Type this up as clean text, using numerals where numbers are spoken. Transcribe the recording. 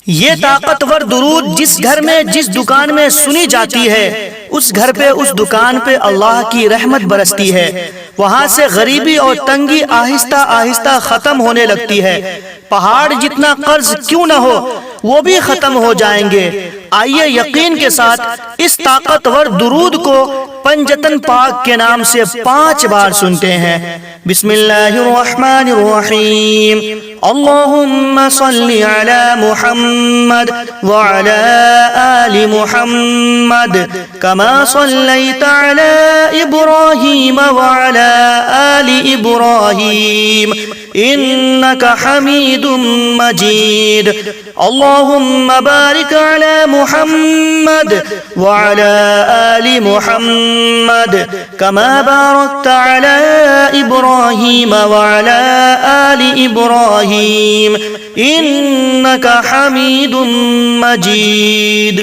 ये ताकतवर दुरूद जिस घर में जिस दुकान में सुनी जाती है, उस घर पे उस दुकान पे अल्लाह की रहमत बरसती है। वहाँ से गरीबी और तंगी आहिस्ता आहिस्ता खत्म होने लगती है। पहाड़ जितना कर्ज क्यों न हो वो भी खत्म हो जाएंगे। आइए यकीन के साथ इस ताकतवर दुरूद को पंजतन पाक के नाम से 5 बार सुनते हैं। बिस्मिल्लाहिर्रहमानिर्रहीम। अल्लाहुम्मा सल्ली अला मुहम्मद व अला आलि मुहम्मद कमा सल्लैता अला इब्राहीम व अला आलि इब्राहीम इन्नका हमीदुम मजीद। अल्लाहुम्मा बारिक अला मुहम्मद व अला आलि मुहम्मद कमा बारकता अला इब्राहीम व अला आलि इब्राहीम इन्नका हमीदुम मजीद।